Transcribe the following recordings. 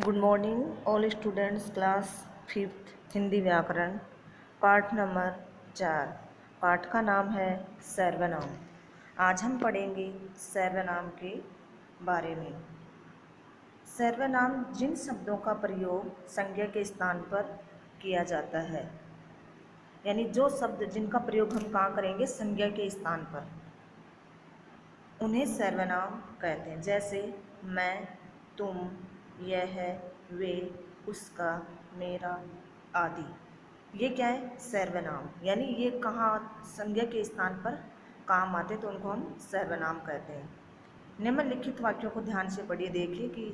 Good morning all students. Class fifth Hindi व्याकरण पाठ number 4। पाठ का नाम है सर्वनाम। आज हम पढ़ेंगे सर्वनाम के बारे में। सर्वनाम जिन शब्दों का प्रयोग संज्ञा के स्थान पर किया जाता है, यानी जो शब्द जिनका प्रयोग हम कहाँ करेंगे, संज्ञा के स्थान पर, उन्हें सर्वनाम कहते हैं। जैसे मैं, तुम, यह, वे, उसका, मेरा आदि। ये क्या है? सर्वनाम। यानी ये कहाँ संज्ञा के स्थान पर काम आते, तो उनको हम सर्वनाम कहते हैं। निम्नलिखित वाक्यों को ध्यान से पढ़िए, देखिए कि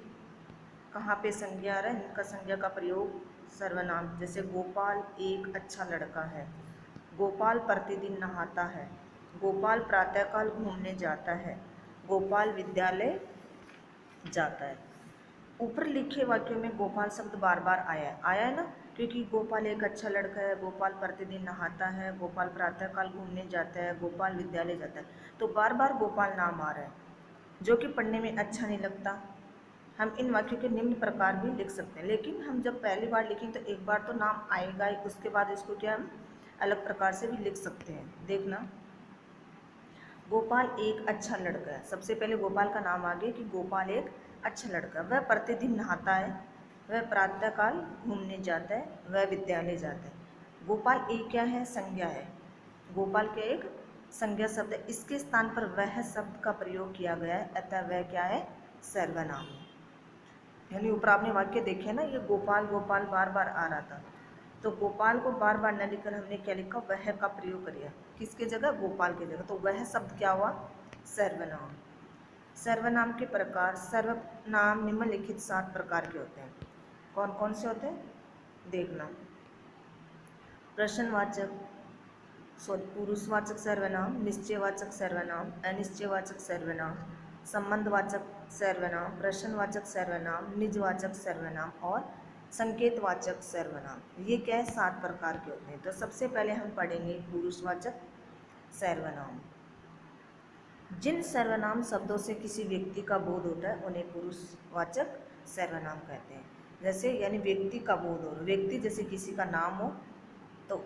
कहाँ पे संज्ञा आ रहा है, इनका संज्ञा का प्रयोग सर्वनाम। जैसे गोपाल एक अच्छा लड़का है, गोपाल प्रतिदिन नहाता है, गोपाल प्रातःकाल घूमने जाता है, गोपाल विद्यालय जाता है। ऊपर लिखे वाक्यों में गोपाल शब्द बार बार आया है ना, क्योंकि गोपाल एक अच्छा लड़का है, गोपाल प्रतिदिन नहाता है, गोपाल प्रातःकाल घूमने जाता है, गोपाल विद्यालय जाता है, तो बार बार गोपाल नाम आ रहा है, जो कि पढ़ने में अच्छा नहीं लगता। हम इन वाक्यों के निम्न प्रकार भी लिख सकते हैं, लेकिन हम जब पहली बार लिखें तो एक बार तो नाम आएगा ही, उसके बाद इसको क्या हम अलग प्रकार से भी लिख सकते हैं। देखना, गोपाल एक अच्छा लड़का है। सबसे पहले गोपाल का नाम आ गया कि गोपाल एक अच्छा लड़का, वह प्रतिदिन नहाता है, वह प्रातःकाल घूमने जाता है, वह विद्यालय जाता है। गोपाल एक क्या है? संज्ञा है। गोपाल क्या एक संज्ञा शब्द है, इसके स्थान पर वह शब्द का प्रयोग किया गया है, अतः वह क्या है? सर्वनाम है। यानी ऊपर आपने वाक्य देखे ना, ये गोपाल गोपाल बार बार आ रहा था, तो गोपाल को बार बार न लिखकर हमने क्या लिखा? वह का प्रयोग करिए। किसके जगह? गोपाल की जगह। तो वह शब्द क्या हुआ? सर्वनाम। सर्वनाम के प्रकार। सर्वनाम निम्नलिखित 7 प्रकार के होते हैं। कौन कौन से होते हैं? देखना, प्रश्नवाचक, पुरुषवाचक सर्वनाम, निश्चयवाचक सर्वनाम, अनिश्चयवाचक सर्वनाम, संबंधवाचक सर्वनाम, प्रश्नवाचक सर्वनाम, निजवाचक सर्वनाम और संकेतवाचक सर्वनाम। ये क्या है? 7 प्रकार के होते हैं। तो सबसे पहले हम पढ़ेंगे पुरुषवाचक सर्वनाम। जिन सर्वनाम शब्दों से किसी व्यक्ति का बोध होता है उन्हें पुरुषवाचक सर्वनाम कहते हैं। जैसे यानी व्यक्ति का बोध हो, व्यक्ति जैसे किसी का नाम हो तो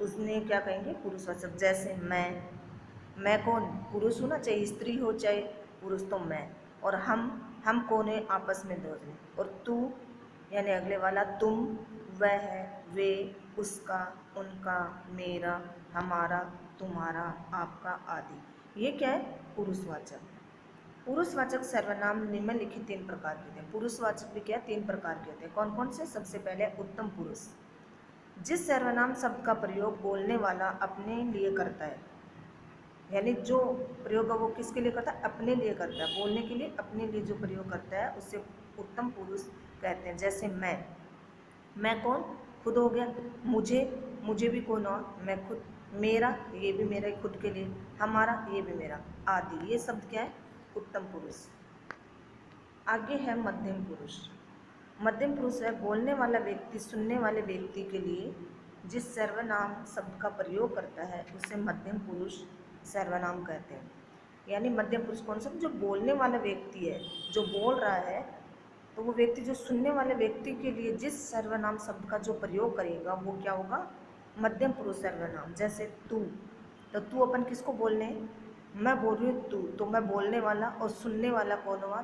उसने क्या कहेंगे? पुरुषवाचक। जैसे मैं कौन? पुरुष हूँ ना, चाहे स्त्री हो चाहे पुरुष, तो मैं। और हम कौन है? आपस में दो जने। और तू यानी अगले वाला, तुम, वह, वे, उसका, उनका, मेरा, हमारा, तुम्हारा, आपका आदि। ये क्या है? पुरुषवाचक। पुरुषवाचक सर्वनाम निम्नलिखित 3 प्रकार के होते हैं। पुरुषवाचक भी क्या? 3 प्रकार के होते हैं। कौन कौन से? सबसे पहले उत्तम पुरुष। जिस सर्वनाम शब्द का प्रयोग बोलने वाला अपने लिए करता है, यानी जो प्रयोग है वो किसके लिए करता है? अपने लिए करता है। बोलने के लिए अपने लिए जो प्रयोग करता है उसे उत्तम पुरुष कहते हैं। जैसे मैं कौन? खुद हो गया। मुझे भी कौन और? मैं खुद। मेरा, ये भी मेरा खुद के लिए। हमारा, ये भी मेरा। आदि, ये शब्द क्या है? उत्तम पुरुष। आगे है मध्यम पुरुष। मध्यम पुरुष है बोलने वाला व्यक्ति सुनने वाले व्यक्ति के लिए जिस सर्वनाम शब्द का प्रयोग करता है उसे मध्यम पुरुष सर्वनाम कहते हैं। यानी मध्यम पुरुष कौन सा? जो बोलने वाला व्यक्ति है, जो बोल रहा है, तो वो व्यक्ति जो सुनने वाले व्यक्ति के लिए जिस सर्वनाम शब्द का जो प्रयोग करेगा वो क्या होगा? मध्यम पुरुष सर्वनाम। जैसे तू, तो तू अपन किसको बोलने हैं? मैं बोल रही हूँ तू, तो मैं बोलने वाला, और सुनने वाला कौन हुआ?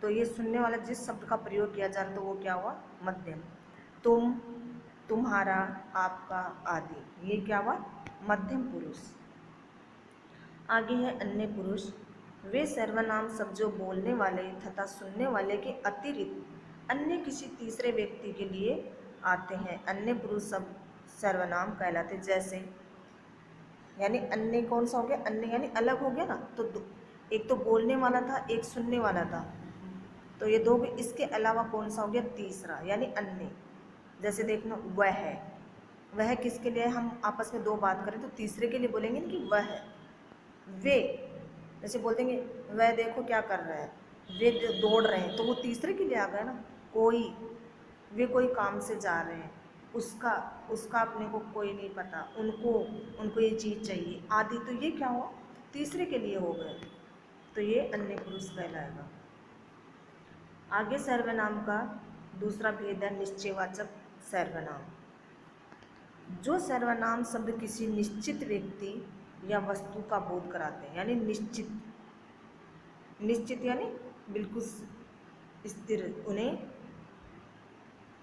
तो ये सुनने वाला जिस शब्द का प्रयोग किया जा रहा है तो वो क्या हुआ? मध्यम। तुम, तुम्हारा, आपका आदि, ये क्या हुआ? मध्यम पुरुष। आगे है अन्य पुरुष। वे सर्वनाम शब्द जो बोलने वाले तथा सुनने वाले के अतिरिक्त अन्य किसी तीसरे व्यक्ति के लिए आते हैं, अन्य पुरुष शब्द सर्वनाम कहलाते। जैसे यानी अन्य कौन सा हो गया? अन्य यानी अलग हो गया ना, तो एक तो बोलने वाला था, एक सुनने वाला था, तो ये दो। इसके अलावा कौन सा हो गया? तीसरा, यानी अन्य। जैसे देखना, वह किसके लिए? हम आपस में दो बात करें तो तीसरे के लिए बोलेंगे ना कि वह। वे, जैसे बोल देंगे वह देखो क्या कर रहा है, वे दौड़ रहे हैं, तो वो तीसरे के लिए आ गया ना। कोई, वे कोई काम से जा रहे हैं, उसका उसका अपने को कोई नहीं पता, उनको ये चीज़ चाहिए आदि, तो ये क्या हुआ? तीसरे के लिए हो गए, तो ये अन्य पुरुष कहलाएगा। आगे सर्वनाम का दूसरा भेद है निश्चयवाचक सर्वनाम। जो सर्वनाम शब्द किसी निश्चित व्यक्ति या वस्तु का बोध कराते हैं, यानी निश्चित, निश्चित यानी बिल्कुल स्थिर, उन्हें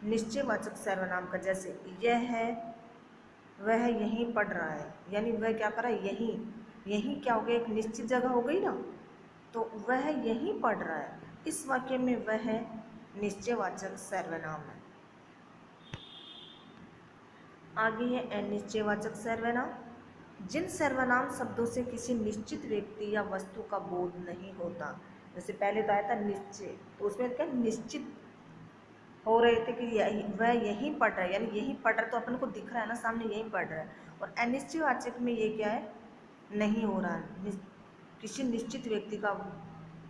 निश्चयवाचक सर्वनाम का, जैसे यह है, वह यहीं पढ़ रहा है, यानी वह क्या कर रहा है, यहीं, यहीं क्या हो गया, एक निश्चित जगह हो गई ना, तो वह यहीं पढ़ रहा है, इस वाक्य में वह निश्चयवाचक सर्वनाम है। आगे है अनिश्चयवाचक सर्वनाम। जिन सर्वनाम शब्दों से किसी निश्चित व्यक्ति या वस्तु का बोध नहीं होता, जैसे पहले तो आया था निश्चय, तो उसमें क्या निश्चित हो रहे थे कि वह यहीं पढ़ रहा है, यानी यहीं पढ़ रहा है, तो अपन को दिख रहा है ना सामने यहीं पढ़ रहा है। और अनिश्चयवाचक में ये क्या है, नहीं हो रहा है, किसी निश्चित व्यक्ति का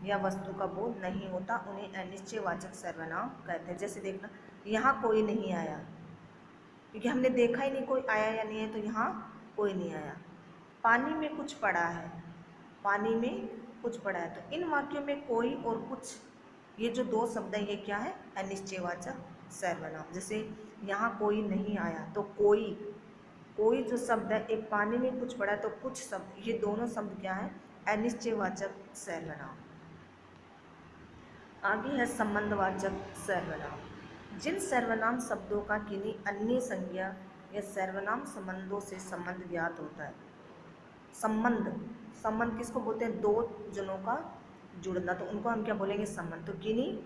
या वस्तु का बोध नहीं होता, उन्हें अनिश्चयवाचक सर्वनाम कहते हैं। जैसे देखना, यहाँ कोई नहीं आया, क्योंकि हमने देखा ही नहीं कोई आया या नहीं है, तो यहाँ कोई नहीं आया। पानी में कुछ पड़ा है, पानी में कुछ पड़ा है, तो इन वाक्यों में कोई और कुछ, ये जो दो शब्द हैं, ये क्या है, अनिश्चयवाचक सर्वनाम। जैसे यहाँ कोई नहीं आया, तो कोई, कोई जो शब्द है, एक पानी में कुछ पड़ा है, तो कुछ शब्द, ये दोनों शब्द क्या है, अनिश्चयवाचक सर्वनाम। आगे है संबंधवाचक सर्वनाम। जिन सर्वनाम शब्दों का किन्हीं अन्य संज्ञा या सर्वनाम संबंधों से संबंध ज्ञात होता है। संबंध, संबंध किसको बोलते हैं, दो जनों का जुड़ना, तो उनको हम क्या बोलेंगे, संबंध। तो किन्हीं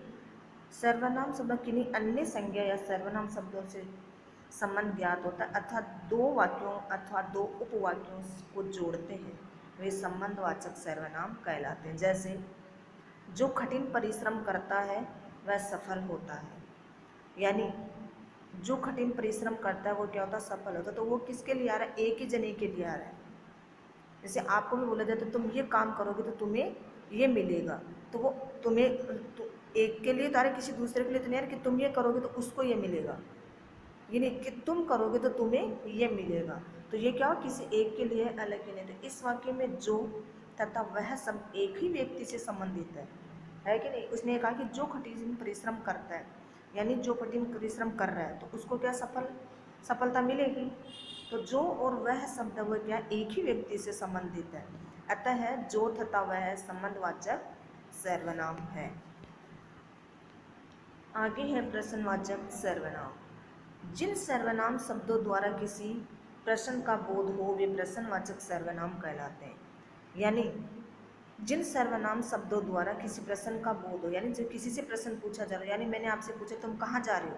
सर्वनाम शब्द किन्हीं अन्य संज्ञा या सर्वनाम शब्दों से संबंध ज्ञात होता है, अर्थात दो वाक्यों अथवा दो उपवाक्यों को जोड़ते हैं, वे संबंधवाचक सर्वनाम कहलाते हैं। जैसे जो कठिन परिश्रम करता है वह सफल होता है, यानी जो कठिन परिश्रम करता है वो क्या होता है, सफल होता है। तो वो किसके लिए आ रहा है, एक ही जने के लिए आ रहा है। जैसे आपको भी बोला जाए तो तुम ये काम करोगे तो तुम्हें ये मिलेगा, तो वो तुम्हें एक के लिए तो आ रहा है, किसी दूसरे के लिए तो नहीं आ रहा कि तुम ये करोगे तो उसको ये मिलेगा, ये नहीं कि तुम करोगे तो तुम्हें ये मिलेगा। तो ये क्या हो, किसी एक के लिए अलग के लिए। तो इस वाक्य में जो तथा वह सब एक ही व्यक्ति से संबंधित है कि नहीं। उसने कहा कि जो कठिन परिश्रम करता है, यानी जो कठिन परिश्रम कर रहा है, तो उसको क्या सफलता मिलेगी। तो जो और वह शब्द वह क्या, एक ही व्यक्ति से संबंधित है, अतः जो तथा वह संबंधवाचक सर्वनाम है। आगे है प्रश्नवाचक सर्वनाम। जिन सर्वनाम शब्दों द्वारा किसी प्रश्न का बोध हो वे प्रश्नवाचक सर्वनाम कहलाते हैं। यानी जिन सर्वनाम शब्दों द्वारा किसी प्रश्न का बोध हो, यानी जब किसी से प्रश्न पूछा जा रहा है, यानी मैंने आपसे पूछा तुम कहाँ जा रहे हो,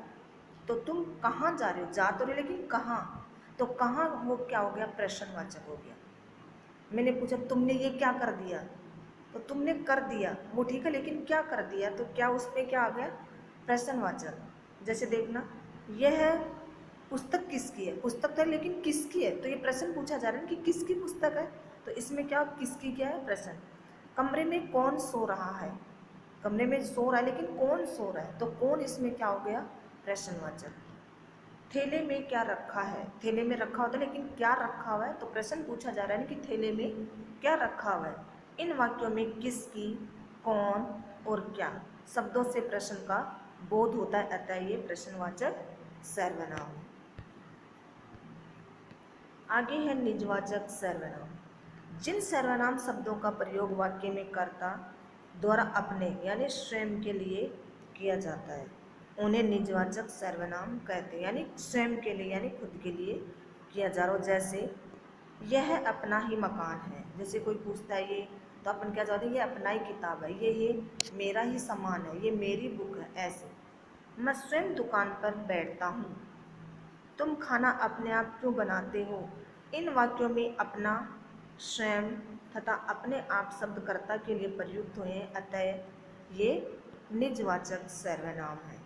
तो तुम कहाँ जा रहे हो, जा तो रहे लेकिन कहाँ, तो कहाँ वो क्या हो गया, प्रश्नवाचक हो गया। मैंने पूछा तुमने ये क्या कर दिया, तो तुमने कर दिया वो ठीक है, लेकिन क्या कर दिया, तो क्या उसमें क्या आ गया, प्रश्नवाचक। जैसे देखना, यह पुस्तक किसकी है, पुस्तक तो है लेकिन किसकी है, तो ये प्रश्न पूछा जा रहा है कि किसकी पुस्तक है, तो इसमें क्या, किसकी क्या है, प्रश्न। कमरे में कौन सो रहा है, कमरे में सो रहा है लेकिन कौन सो रहा है, तो कौन इसमें क्या हो गया, प्रश्नवाचक। थैले में क्या रखा है, थैले में रखा होता है लेकिन क्या रखा हुआ है, तो प्रश्न पूछा जा रहा है कि थैले में क्या रखा हुआ है। इन वाक्यों में किसकी, कौन और क्या शब्दों से प्रश्न का बोध होता है, अतः ये प्रश्नवाचक सर्वनाम। आगे है निजवाचक सर्वनाम। जिन सर्वनाम शब्दों का प्रयोग वाक्य में कर्ता द्वारा अपने यानी स्वयं के लिए किया जाता है, उन्हें निजवाचक सर्वनाम कहते हैं, यानी स्वयं के लिए यानी खुद के लिए किया जा रहा हो। जैसे यह अपना ही मकान है, जैसे कोई पूछता है ये, तो अपन क्या चाहते हैं, ये अपना ही किताब है, ये मेरा ही सामान है, ये मेरी बुक है। ऐसे मैं स्वयं दुकान पर बैठता हूँ, तुम खाना अपने आप क्यों बनाते हो। इन वाक्यों में अपना, स्वयं तथा अपने आप शब्द कर्ता के लिए प्रयुक्त हुए हैं, अतः ये निजवाचक सर्वनाम है।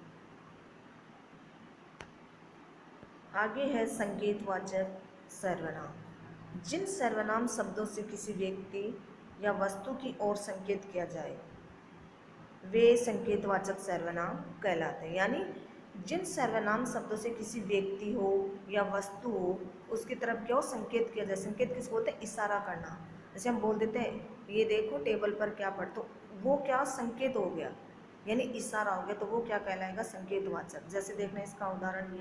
आगे है संकेतवाचक सर्वनाम। जिन सर्वनाम शब्दों से किसी व्यक्ति या वस्तु की ओर संकेत किया जाए वे संकेतवाचक सर्वनाम कहलाते हैं। यानी जिन सर्वनाम शब्दों से किसी व्यक्ति हो या वस्तु हो उसकी तरफ क्या हो, संकेत किया जाए। संकेत किस बोलते हैं, इशारा करना। जैसे हम बोल देते हैं ये देखो टेबल पर क्या पड़ा, तो वो क्या संकेत हो गया, यानी इशारा हो गया, तो वो क्या कहलाएगा? संकेतवाचक। जैसे देखना इसका उदाहरण,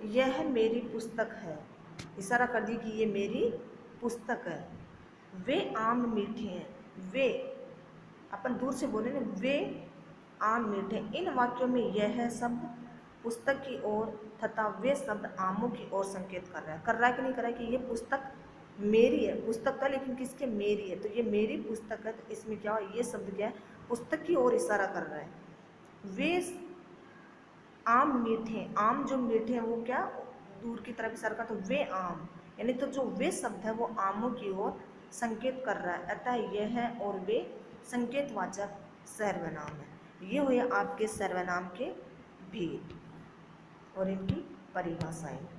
यह मेरी पुस्तक है, इशारा कर दी कि ये मेरी पुस्तक है। वे आम मीठे हैं, वे अपन दूर से बोले ना, वे आम मीठे। इन वाक्यों में यह शब्द पुस्तक की ओर तथा वे शब्द आमों की ओर संकेत कर रहा है कि नहीं कर रहा है कि ये पुस्तक मेरी है। पुस्तक था लेकिन किसके? मेरी है। तो ये मेरी पुस्तक है, तो इसमें क्या हो? ये शब्द क्या है? पुस्तक की ओर इशारा कर रहा है। वे आम मीठे, आम जो मीठे हैं वो क्या? दूर की तरफ इशारा का, तो वे आम, यानी तो जो वे शब्द है वो आमों की ओर संकेत कर रहा है। अतः यह है और वे संकेतवाचक सर्वनाम है। ये हुए आपके सर्वनाम के भेद और इनकी परिभाषाएं।